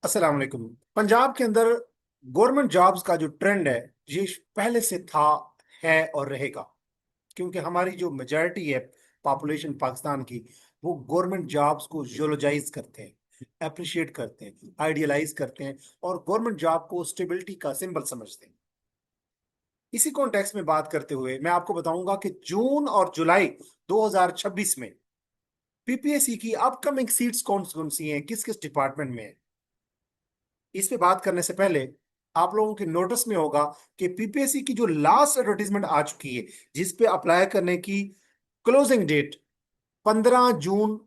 अस्सलाम वालेकुम। पंजाब के अंदर गवर्नमेंट जॉब्स का जो ट्रेंड है, ये पहले से था, है और रहेगा। क्योंकि हमारी जो मेजॉरिटी है पॉपुलेशन पाकिस्तान की, वो गवर्नमेंट जॉब्स को जियोलॉजाइज करते हैं, अप्रिशिएट करते हैं, आइडियलाइज करते हैं और गवर्नमेंट जॉब को स्टेबिलिटी का सिंबल समझते हैं। इसी कॉन्टेक्स्ट में बात करते हुए मैं आपको बताऊंगा कि जून और जुलाई 2026 में पीपीएससी की अपकमिंग सीट्स कौन कौन सी हैं, किस किस डिपार्टमेंट में है। इस पे बात करने से पहले आप लोगों के नोटिस में होगा कि पीपीएससी की जो लास्ट एडवर्टीजमेंट आ चुकी है, जिस पे अप्लाई करने की क्लोजिंग डेट 15 जून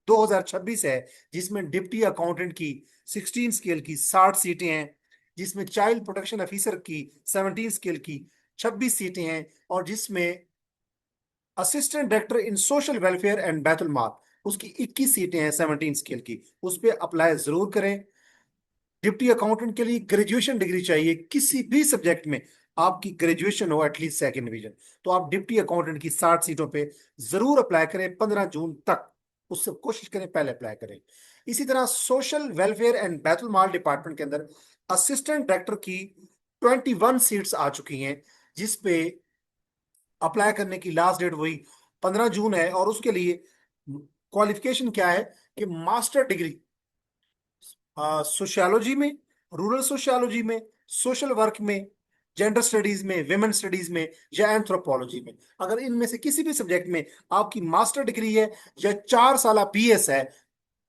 2026 है, जिसमें डिप्टी अकाउंटेंट की 16 स्केल की 60 सीटें हैं, जिसमें चाइल्ड प्रोटेक्शन ऑफिसर की 17 स्केल की 26 सीटें हैं, और जिसमें assistant director in social welfare and बैतुल माल उसकी 21 सीटें हैं 17 स्केल की। उस पर अप्लाई जरूर करें। डिप्टी अकाउंटेंट के लिए ग्रेजुएशन डिग्री चाहिए, किसी भी सब्जेक्ट में आपकी ग्रेजुएशन हो एटलीस्ट सेकंड डिवीजन। तो आप डिप्टी अकाउंटेंट की 60 सीटों पे जरूर अप्लाई करें 15 जून तक। उससे कोशिश करें पहले अप्लाई करें। इसी तरह सोशल वेलफेयर एंड बैतुल माल डिपार्टमेंट के अंदर असिस्टेंट डायरेक्टर की 21 सीट्स आ चुकी हैं, जिसपे अप्लाई करने की लास्ट डेट वही 15 जून है। और उसके लिए क्वालिफिकेशन क्या है कि मास्टर डिग्री सोशियोलॉजी में, रूरल सोशियोलॉजी में, सोशल वर्क में, जेंडर स्टडीज में, विमेन स्टडीज में या एंथ्रोपोलॉजी में, अगर इनमें से किसी भी सब्जेक्ट में आपकी मास्टर डिग्री है या 4 साल बीएस है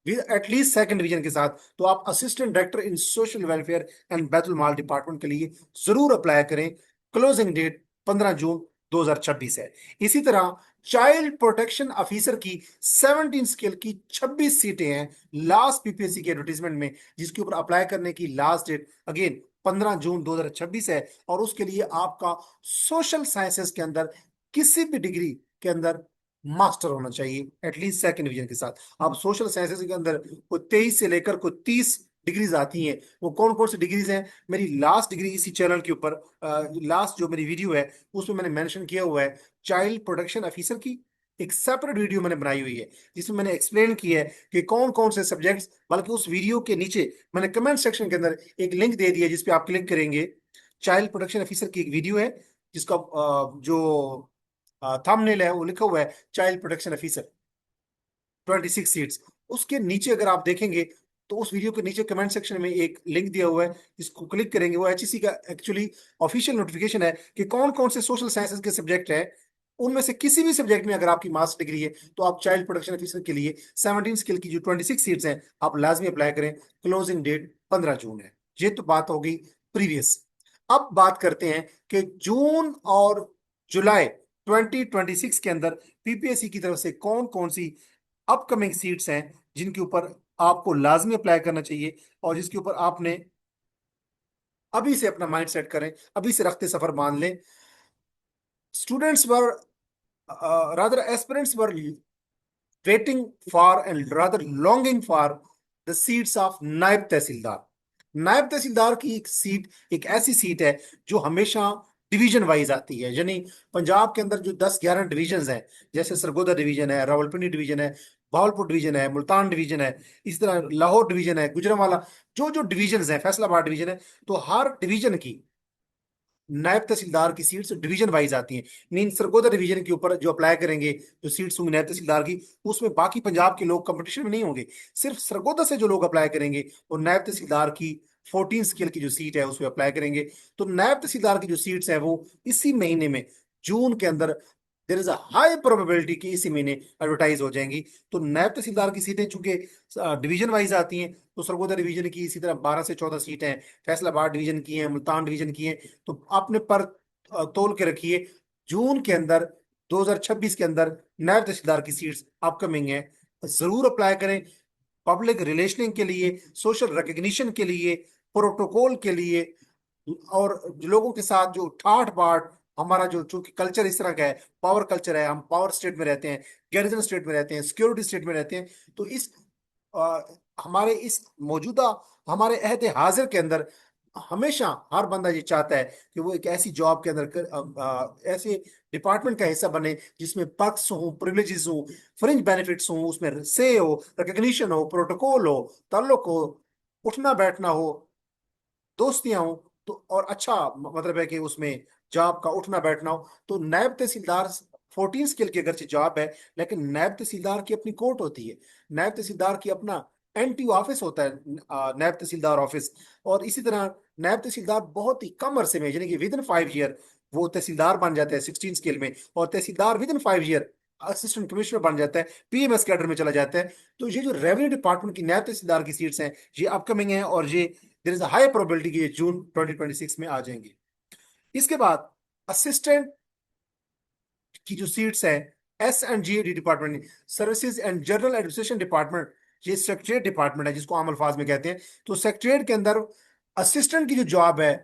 विद एटलीस्ट सेकंड डिवीजन के साथ, तो आप assistant director in social welfare and बैतुल माल डिपार्टमेंट के लिए जरूर अप्लाई करें। क्लोजिंग डेट 15 जून 2026 है। इसी तरह चाइल्ड प्रोटेक्शन ऑफिसर की 17 स्केल की 26 सीटें हैं लास्ट पीपीएससी के एडवर्टीजमेंट में, जिसके ऊपर अप्लाई करने की लास्ट डेट अगेन 15 जून 2026 है। और उसके लिए आपका सोशल साइंसेस के अंदर किसी भी डिग्री के अंदर मास्टर होना चाहिए एटलीस्ट सेकंड डिवीजन के साथ। अब सोशल साइंसेज के अंदर कोई 23 से लेकर कोई 30 डिग्रीज आती हैं। वो कौन कौन सी डिग्रीज हैं, मेरी लास्ट डिग्री इसी चैनल के ऊपर, लास्ट जो मेरी वीडियो है उसमें मैंने मेंशन किया हुआ है। चाइल्ड प्रोटेक्शन ऑफिसर की एक सेपरेट वीडियो मैंने बनाई हुई है, जिसमें मैंने एक्सप्लेन किया है कि कौन कौन से सब्जेक्ट्स, बल्कि उस वीडियो के नीचे मैंने कमेंट सेक्शन के अंदर एक लिंक दे दिया, जिसपे आप क्लिक करेंगे। चाइल्ड प्रोटेक्शन ऑफिसर की एक वीडियो है, जिसका जो थंबनेल है वो लिखा हुआ है चाइल्ड प्रोटेक्शन ऑफिसर 26 सीट्स। उसके नीचे अगर आप देखेंगे तो उस वीडियो के नीचे कमेंट सेक्शन में एक लिंक दिया हुआ है, जिसको क्लिक करेंगे वो एचईसी का एक्चुअली ऑफिशियल नोटिफिकेशन है कि कौन कौन से सोशल साइंसेज के सब्जेक्ट है। उनमें से किसी भी सब्जेक्ट में अगर आपकी मास्टर डिग्री है, तो आप चाइल्ड प्रोटेक्शन ऑफिसर के लिए 17 स्किल की जो 26 सीट्स हैं, आप लाजमी अप्लाई करें। क्लोजिंग डेट 15 जून है। ये तो बात हो गई प्रीवियस। अब बात करते हैं कि जून और जुलाई 2026 के अंदर पीपीएससी की तरफ से कौन कौन सी अपकमिंग सीट्स हैं, जिनके ऊपर आपको लाजमी अप्लाई करना चाहिए और जिसके ऊपर आपने अभी से अपना माइंड सेट करें, अभी से रखते सफर मान लें। Students were rather aspirants were waiting for and rather longing for the seats of नायब तहसीलदार। नायब तहसीलदार की एक सीट एक ऐसी सीट है जो हमेशा डिवीजन वाइज आती है। यानी पंजाब के अंदर जो 10-11 डिवीजन हैं, जैसे सरगोदा डिवीजन है, रावलपिंडी डिवीजन है, भावलपुर डिवीजन है, मुल्तान डिवीजन है, इस तरह लाहौर डिवीजन है, गुजरांवाला, जो जो डिवीजन है, फैसलाबाद डिवीजन है। तो हर डिवीजन की नायब तहसीलदार की सीट्स डिवीजन वाइज आती हैं। मीन सरगोदा डिवीजन के ऊपर जो अप्लाई करेंगे, जो सीट्स होंगी नायब तहसीलदार की, उसमें बाकी पंजाब के लोग कंपटीशन में नहीं होंगे। सिर्फ सरगोदा से जो लोग अप्लाई करेंगे वो नायब तहसीलदार की 14 स्केल की जो सीट है उसमें अप्लाई करेंगे। तो नायब तहसीलदार की जो सीट्स है वो इसी महीने में, जून के अंदर, there is a high probability कि इसी महीने एडवर्टाइज हो जाएंगी। तो नायब तहसीलदार की सीटें चूंकि डिवीजन वाइज आती हैं, तो सरगोदा डिवीजन की इसी तरह 12 से 14 सीटें हैं, फैसलाबाद डिवीजन की हैं, मुल्तान डिवीजन की हैं। तो आपने पर तोल के रखिए, जून के अंदर 2026 के अंदर नायब तहसीलदार की सीट्स अपकमिंग है। जरूर अप्लाई करें। पब्लिक रिलेशनिंग के लिए, सोशल रिकग्निशन के लिए, प्रोटोकॉल के लिए, और लोगों के साथ जो ठाठ बाट, हमारा जो चूंकि कल्चर इस तरह का है, पावर कल्चर है, हम पावर स्टेट में रहते हैं, गैरिजन स्टेट में रहते हैं, सिक्योरिटी स्टेट में रहते हैं। तो इस अ, हमारे इस मौजूदा, हमारे अहद हाजिर के अंदर हमेशा हर बंदा ये चाहता है कि वो एक ऐसी जॉब के अंदर ऐसे डिपार्टमेंट का हिस्सा बने जिसमें पर्क्स हो, प्रिविलेजेस हो, फ्रिंज बेनिफिट्स हो, उसमें से हो, रिकग्निशन हो, प्रोटोकॉल हो, ताल्लुक हो, उठना बैठना हो, दोस्तियां हो, तो और अच्छा मतलब है कि उसमें जॉब का उठना बैठना हो, तो नायब तहसीलदार 14 स्केल की अगरचे जॉब है, लेकिन नायब तहसीलदार की अपनी कोर्ट होती है, नायब तहसीलदार की अपना एनटीयू ऑफिस होता है, नायब तहसीलदार ऑफिस। और इसी तरह नायब तहसीलदार बहुत ही कम अरसे में, यानी कि विद इन 5 ईयर वो तहसीलदार बन जाते हैं 16 स्केल में, और tehsildar within 5 year assistant commissioner बन जाता है, पीएमएस कैडर में चला जाता है। तो ये जो रेवेन्यू डिपार्टमेंट की नायब तहसीलदार की सीट्स हैं, ये अपकमिंग है, और ये there is a high probability कि ये जून 2026 में आ जाएंगे। इसके बाद असिस्टेंट की जो सीट्स हैं, SNGAD department, services and general administration department, ये सेक्रेटरीट डिपार्टमेंट है जिसको आम अल्फाज में कहते हैं। तो सेक्रेटरीट के अंदर असिस्टेंट की जो जॉब है,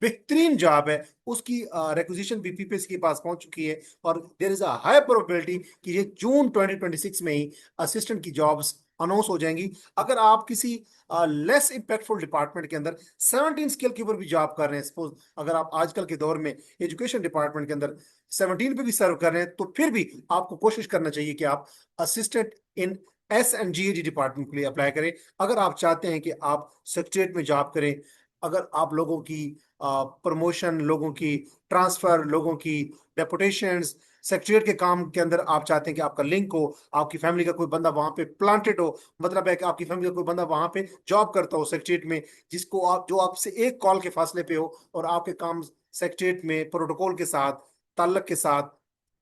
बेहतरीन जॉब है, उसकी रिक्वेजिशन भी पीपीएससी के पास पहुंच चुकी है, और there is a high probability कि ये जून 2026 में ही असिस्टेंट की जॉब्स अनाउंस हो जाएंगी। अगर आप किसी लेस इम्पैक्टफुल डिपार्टमेंट के अंदर 17 स्केल के ऊपर भी जॉब कर रहे हैं, सपोज अगर आप आजकल के दौर में एजुकेशन डिपार्टमेंट के अंदर 17 पे भी सर्व कर रहे हैं, तो फिर भी आपको कोशिश करना चाहिए कि आप असिस्टेंट इन SNGAD डिपार्टमेंट के लिए अप्लाई करें। अगर आप चाहते हैं कि आप सेक्रेटरीट में जॉब करें, अगर आप लोगों की प्रमोशन, लोगों की ट्रांसफर, लोगों की डेपुटेशंस, सेक्रेटरीट के काम के अंदर आप चाहते हैं कि आपका लिंक हो, आपकी फैमिली का कोई बंदा वहां पे प्लांटेड हो, मतलब है कि आपकी फैमिली का कोई बंदा वहां पे जॉब करता हो सेक्रेटरीट में, जिसको आप, जो आपसे एक कॉल के फासले पे हो, और आपके काम सेक्रेटरीट में प्रोटोकॉल के साथ, ताल्लुक के साथ,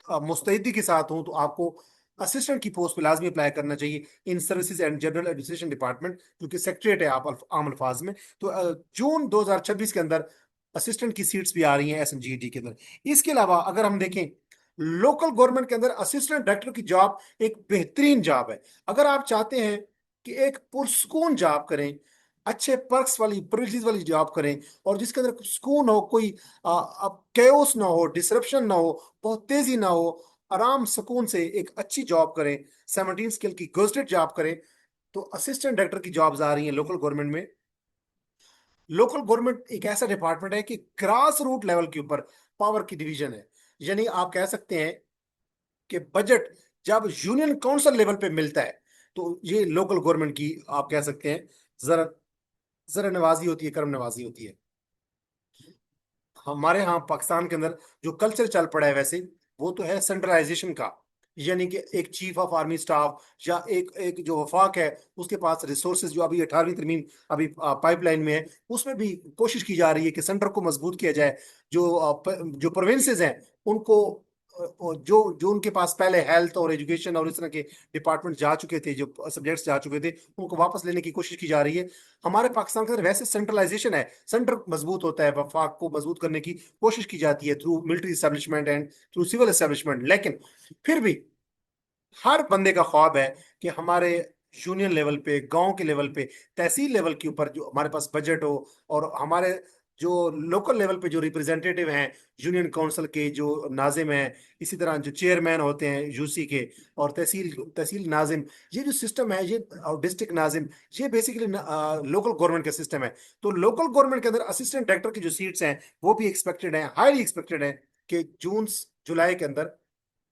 मुस्तैदी के साथ हो, तो आपको असिस्टेंट की पोस्ट पे लाजमी अप्लाई करना चाहिए in services and general administration department, क्योंकि सेक्रेटरीट है आप आम अल्फाज में। तो जून 2026 के अंदर असिस्टेंट की सीट्स भी आ रही हैं SNGAD के अंदर। इसके अलावा अगर हम देखें, लोकल गवर्नमेंट के अंदर असिस्टेंट डायरेक्टर की जॉब एक बेहतरीन जॉब है। अगर आप चाहते हैं कि एक पुरस्कून जॉब करें, अच्छे पर्क्स वाली, प्रिविलेजेस वाली जॉब करें, और जिसके अंदर सुकून हो, कोई अब केओस ना हो, डिसरप्शन ना हो, बहुत तेजी ना हो, आराम सुकून से एक अच्छी जॉब करें, 17 स्किल की गजटेड जॉब करें, तो असिस्टेंट डायरेक्टर की जॉब्स आ रही हैं लोकल गवर्नमेंट में। लोकल गवर्नमेंट एक ऐसा डिपार्टमेंट है कि ग्रास रूट लेवल के ऊपर पावर की डिवीजन है, यानी आप कह सकते हैं कि बजट जब यूनियन काउंसिल लेवल पे मिलता है, तो ये लोकल गवर्नमेंट की आप कह सकते हैं जरा जरा नवाजी होती है, कर्म नवाजी होती है। हमारे यहाँ पाकिस्तान के अंदर जो कल्चर चल पड़ा है वैसे, वो तो है सेंट्रलाइजेशन का, यानी कि एक चीफ ऑफ आर्मी स्टाफ या एक एक जो वफाक है, उसके पास रिसोर्सेज, जो अभी 18वीं तरमीम अभी पाइपलाइन में है, उसमें भी कोशिश की जा रही है कि सेंटर को मजबूत किया जाए। जो जो प्रोविंसेस हैं उनको जो जो उनके पास पहले हेल्थ और एजुकेशन और इस तरह के डिपार्टमेंट जा चुके थे, जो सब्जेक्ट्स जा चुके थे, उनको वापस लेने की कोशिश की जा रही है। हमारे पाकिस्तान के अंदर वैसे सेंट्रलाइजेशन है, सेंटर मजबूत होता है, वफाक को मजबूत करने की कोशिश की जाती है through military establishment and through civil establishment, लेकिन फिर भी हर बंदे का ख्वाब है कि हमारे यूनियन लेवल पे, गांव के लेवल पे, तहसील लेवल के ऊपर जो हमारे पास बजट हो, और हमारे जो लोकल लेवल पे जो रिप्रेजेंटेटिव हैं, यूनियन काउंसिल के जो नाजिम हैं, इसी तरह जो चेयरमैन होते हैं यूसी के, और तहसील तहसील नाजिम, ये जो सिस्टम है, ये और डिस्ट्रिक्ट नाजिम, ये बेसिकली लोकल गवर्नमेंट का सिस्टम है। तो लोकल गवर्नमेंट के अंदर असिस्टेंट डायरेक्टर की जो सीट्स हैं, वो भी एक्सपेक्टेड है, हाईली एक्सपेक्टेड है कि जून जुलाई के अंदर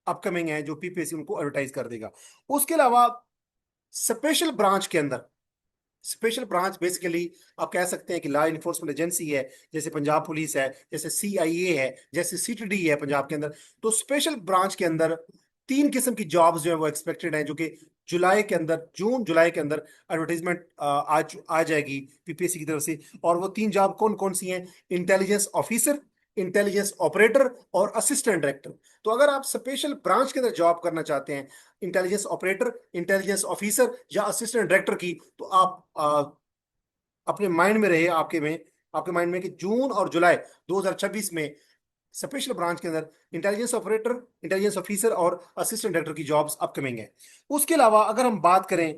अपकमिंग है, जो पीपीएससी उनको एडवर्टाइज कर देगा। उसके अलावा स्पेशल ब्रांच के अंदर, स्पेशल ब्रांच बेसिकली आप कह सकते हैं कि लॉ इन्फोर्समेंट एजेंसी है, जैसे पंजाब पुलिस है, जैसे सीआईए है, जैसे सीटीडी है पंजाब के अंदर। तो स्पेशल ब्रांच के अंदर 3 किस्म की जॉब्स जो है वो एक्सपेक्टेड है, जो कि जुलाई के अंदर, जून जुलाई के अंदर एडवर्टाइजमेंट आ जाएगी पीपीएससी की तरफ से। और वो 3 जॉब कौन कौन सी हैं? इंटेलिजेंस ऑफिसर, इंटेलिजेंस ऑपरेटर, और असिस्टेंट डायरेक्टर। तो अगर आप स्पेशल ब्रांच के अंदर जॉब करना चाहते हैं, इंटेलिजेंस ऑपरेटर, इंटेलिजेंस ऑफिसर या असिस्टेंट डायरेक्टर की, तो आप अपने माइंड में रहे, आपके माइंड में कि जून और जुलाई 2026 में स्पेशल ब्रांच के अंदर इंटेलिजेंस ऑपरेटर, इंटेलिजेंस ऑफिसर और असिस्टेंट डायरेक्टर की जॉब्स अपकमिंग है। उसके अलावा अगर हम बात करें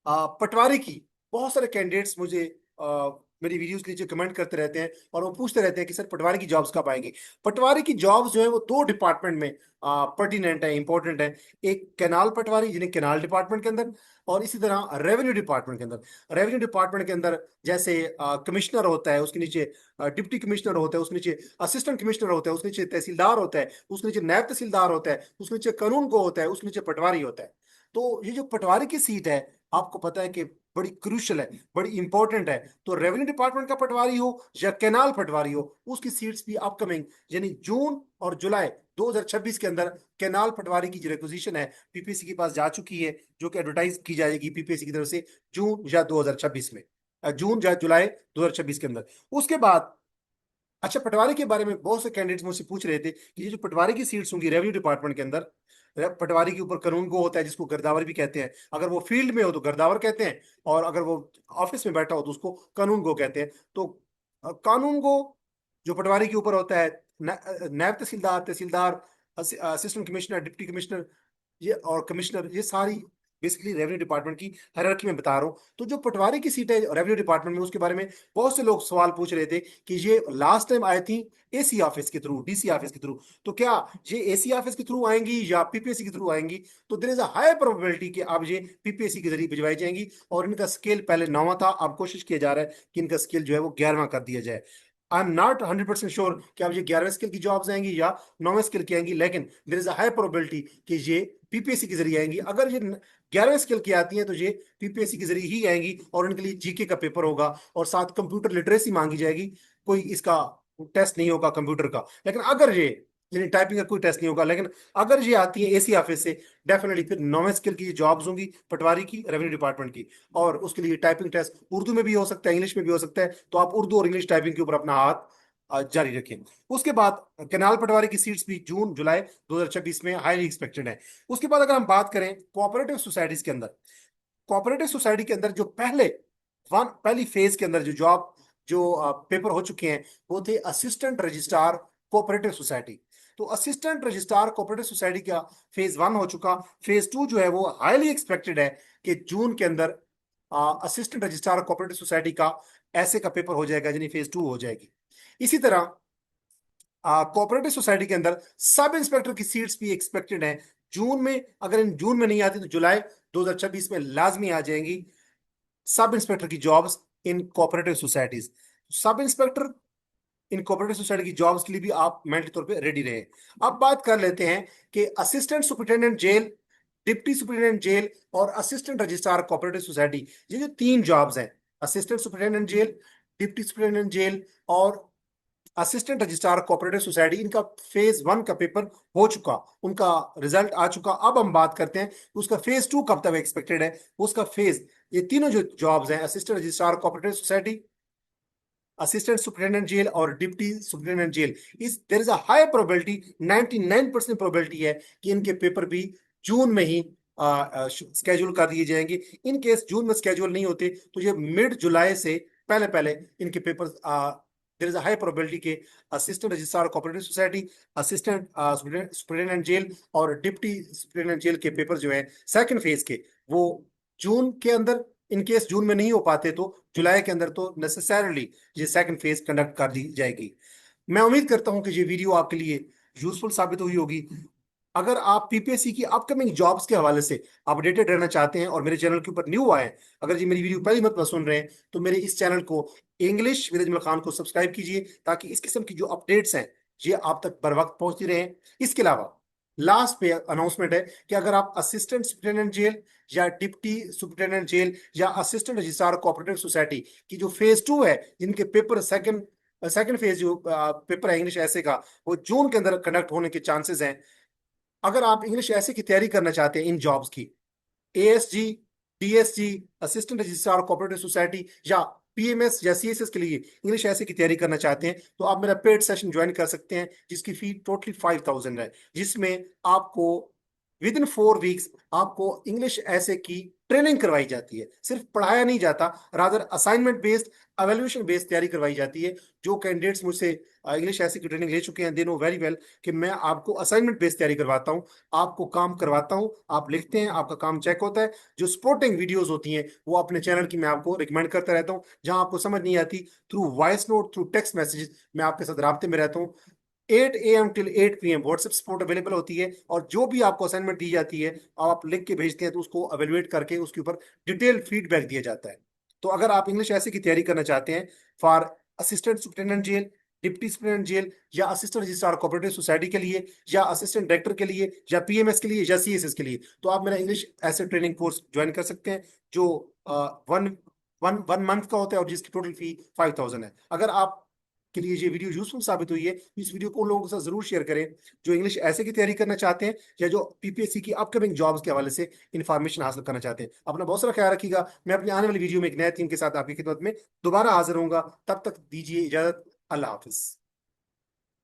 पटवारी की, बहुत सारे कैंडिडेट्स मुझे मेरी वीडियोस के नीचे कमेंट करते रहते हैं, और वो पूछते रहते हैं कि सर पटवारी की जॉब्स कब आएंगी। पटवारी की जॉब्स जो है वो 2 डिपार्टमेंट में पर्टिनेंट है, इंपॉर्टेंट है। एक कैनाल पटवारी, जिन्हें कैनाल डिपार्टमेंट के अंदर, और इसी तरह रेवेन्यू डिपार्टमेंट के अंदर। रेवेन्यू डिपार्टमेंट के अंदर जैसे कमिश्नर होता है, उसके नीचे डिप्टी कमिश्नर होता है, उसके नीचे असिस्टेंट कमिश्नर होता है, उसके नीचे तहसीलदार होता है, उसके नीचे नायब तहसीलदार होता है, उसके नीचे कानून को होता है, उसके नीचे पटवारी होता है। तो ये जो पटवारी की सीट है, आपको पता है कि बड़ी क्रूशल है, बड़ी इंपॉर्टेंट है। तो रेवेन्यू डिपार्टमेंट का पटवारी हो या कैनाल पटवारी हो, उसकी सीट्स भी अपकमिंग यानी जून और जुलाई 2026 के अंदर कैनाल पटवारी की जो रिक्वेजिशन है पीपीएससी के पास जा चुकी है, जो कि एडवर्टाइज की जाएगी पीपीएससी की तरफ से जून या 2026 में, जून या जुलाई 2026 के अंदर। उसके बाद अच्छा, पटवारी के बारे में बहुत से कैंडिडेट्स मुझसे पूछ रहे थे कि ये जो पटवारी की सीट्स होंगी रेवेन्यू डिपार्टमेंट के अंदर, पटवारी के ऊपर कानून गो होता है जिसको गर्दावर भी कहते हैं। अगर वो फील्ड में हो तो गर्दावर कहते हैं, और अगर वो ऑफिस में बैठा हो तो उसको कानून गो कहते हैं। तो कानून गो जो पटवारी के ऊपर होता है, नायब तहसीलदार, तहसीलदार, असिस्टेंट कमिश्नर, डिप्टी कमिश्नर, ये और कमिश्नर, ये सारी बेसिकली रेवेन्यू डिपार्टमेंट की हायरार्की में बता रहा हूँ। तो जो पटवारी की सीट है रेवेन्यू डिपार्टमेंट में, उसके बारे में बहुत से लोग सवाल पूछ रहे थे कि ये लास्ट टाइम आई थी एसी ऑफिस के थ्रू, डीसी ऑफिस के थ्रू, तो क्या ये एसी ऑफिस के थ्रू आएंगी या पीपीएससी के थ्रू आएंगी? तो there is a high probability कि अब ये पीपीएससी के जरिए भिजवाई जाएंगी। और इनका स्केल पहले 9वां था, अब कोशिश किया जा रहा है कि इनका स्केल जो है वो 11वां कर दिया जाए। आई एम नॉट 100% श्योर कि अब ये 11वें स्केल की जॉब्स आएंगी या 9वें स्केल की आएंगी, लेकिन there is a high probability कि ये पीपीएससी के जरिए आएंगी। अगर ये 11वें स्केल की आती हैं तो ये पीपीएससी के जरिए ही आएंगी, और उनके लिए जीके का पेपर होगा और साथ कंप्यूटर लिटरेसी मांगी जाएगी। कोई इसका टेस्ट नहीं होगा कंप्यूटर का, लेकिन अगर ये यानी टाइपिंग का कोई टेस्ट नहीं होगा, लेकिन अगर ये आती है एसी ऑफिस से, डेफिनेटली फिर 9वें स्केल की जॉब्स होंगी पटवारी की, रेवेन्यू डिपार्टमेंट की। और उसके लिए टाइपिंग टेस्ट उर्दू में भी हो सकता है, इंग्लिश में भी हो सकता है, तो आप उर्दू और इंग्लिश टाइपिंग के ऊपर अपना हाथ जारी रखें। उसके बाद केनाल पटवारी की सीट्स भी जून जुलाई 2026 में हाईली एक्सपेक्टेड है। उसके बाद अगर हम बात करें कोऑपरेटिव सोसाइटीज के अंदर, कोऑपरेटिव सोसाइटी के अंदर जो पहली फेज के अंदर जो जॉब जो पेपर हो चुके हैं, वो थे असिस्टेंट रजिस्ट्रार कोऑपरेटिव सोसाइटी। तो असिस्टेंट रजिस्ट्रार कोऑपरेटिव सोसाइटी का फेज 1 हो चुका। फेज 2 जो है वो हाईली एक्सपेक्टेड है कि जून के अंदर असिस्टेंट रजिस्ट्रार कोऑपरेटिव सोसाइटी का ऐसे का पेपर हो जाएगा, यानी फेज 2 हो जाएगी। इसी तरह कोऑपरेटिव सोसाइटी के अंदर सब इंस्पेक्टर की सीट्स भी एक्सपेक्टेड है जून में। अगर इन जून में नहीं आती तो जुलाई 2026 में लाजमी आ जाएंगी सब इंस्पेक्टर की jobs in cooperative societies. Sub inspector in cooperative society की जॉब्स के लिए भी आप मेंटली तौर पे रेडी रहे। अब बात कर लेते हैं कि assistant superintendent jail, deputy superintendent jail और असिस्टेंट रजिस्ट्रार कोऑपरेटिव सोसाइटी, ये जो 3 जॉब्स हैं, assistant superintendent jail, deputy superintendent jail और असिस्टेंट रजिस्ट्रार कोऑपरेटिव सोसाइटी, इनका फेज 1 का पेपर हो चुका, उनका रिजल्ट आ चुका। अब हम बात करते हैं उसका फेज 2 कब तक एक्सपेक्टेड है। उसका फेज, ये तीनों जो जॉब्स हैं, assistant registrar cooperative society, assistant superintendent jail और डिप्टी सुपरिटेंडेंट जेल, इस there is a high probability, 99% probability है कि इनके पेपर भी जून में ही स्केड्यूल कर दिए जाएंगे। इन केस जून में स्केड्यूल नहीं होते तो ये मिड जुलाई से पहले पहले इनके paper, there is a high probability के assistant registrar cooperative society, assistant superintendent jail और डिप्टी सुपरिटेंडेंट जेल के पेपर जो है सेकंड फेज के, वो जून के अंदर, इन केस जून में नहीं हो पाते तो जुलाई के अंदर तो नेसेसरली ये सेकंड फेज कंडक्ट कर दी जाएगी। मैं उम्मीद करता हूं कि ये वीडियो आपके लिए यूजफुल साबित हुई होगी। अगर आप पीपीएससी की अपकमिंग जॉब्स के हवाले से अपडेटेड रहना चाहते हैं और मेरे चैनल के ऊपर न्यू आए हैं, अगर ये मेरी वीडियो पहली मरतबा सुन रहे हैं, तो मेरे इस चैनल को इंग्लिश विद अजमल खान को सब्सक्राइब कीजिए, ताकि इस किस्म की जो अपडेट्स हैं ये आप तक बर वक्त पहुंचती रहे। इसके अलावा लास्ट पे अनाउंसमेंट है कि अगर आप असिस्टेंट सुपरिटेंडेंट जेल या डिप्टी सुपरिटेंडेंट जेल या असिस्टेंट रजिस्ट्रार कोऑपरेटिव सोसाइटी की जो फेज 2 है, जिनके पेपर सेकंड फेज जो पेपर है इंग्लिश ऐसे का, वो जून के अंदर कंडक्ट होने के चांसेस हैं। अगर आप इंग्लिश ऐसे की तैयारी करना चाहते हैं इन जॉब्स की, ASG, DSG, assistant registrar cooperative society या पीएमएस या सीएसएस के लिए इंग्लिश ऐसे की तैयारी करना चाहते हैं, तो आप मेरा पेड सेशन ज्वाइन कर सकते हैं, जिसकी फी टोटली 5000 है, जिसमें आपको विद इन 4 वीक्स आपको इंग्लिश ऐसे की ट्रेनिंग करवाई जाती है। सिर्फ पढ़ाया नहीं जाता, rather assignment based, evaluation based तैयारी करवाई जाती है। जो कैंडिडेट्स मुझसे इंग्लिश ऐसे की ट्रेनिंग ले चुके हैं, दे नो वेरी वेल कि मैं आपको असाइनमेंट बेस्ड तैयारी करवाता हूँ, आपको काम करवाता हूँ, आप लिखते हैं, आपका काम चेक होता है। जो सपोर्टिंग वीडियोस होती हैं वो अपने चैनल की मैं आपको रिकमेंड करता रहता हूँ। जहां आपको समझ नहीं आती, through voice note, through text messages, मैं आपके साथ राब्ते में रहता हूँ। 8 AM till 8 PM WhatsApp support available होती है, और जो भी आपको असाइनमेंट दी जाती है आप लिख के भेजते हैं, तो उसको अवेलुएट करके उसके ऊपर डिटेल फीडबैक दिया जाता है। तो अगर आप इंग्लिश ऐसे की तैयारी करना चाहते हैं for assistant superintendent jail, deputy superintendent jail, या असिस्टेंट रजिस्ट्रार कोऑपरेटिव सोसाइटी के लिए, या असिस्टेंट डायरेक्टर के लिए, या पीएमएस के लिए, या सीएसएस के लिए, तो आप मेरा English asset training course join कर सकते हैं, जो वन वन वन मंथ का होता है और जिसकी टोटल फी 5000 है। अगर आप के लिए ये वीडियो यूजफुल साबित हुई है तो इस वीडियो को उन लोगों के साथ जरूर शेयर करें जो इंग्लिश ऐसे की तैयारी करना चाहते हैं, या जो पीपीएससी की अपकमिंग जॉब्स के हवाले से इंफॉर्मेशन हासिल करना चाहते हैं। अपना बहुत सारा ख्याल रखिएगा। मैं अपनी आने वाली वीडियो में एक नया थीम के साथ आपकी खिदमत में दोबारा हाजिर होऊंगा। तब तक दीजिए इजाजत। अल्लाह हाफिज।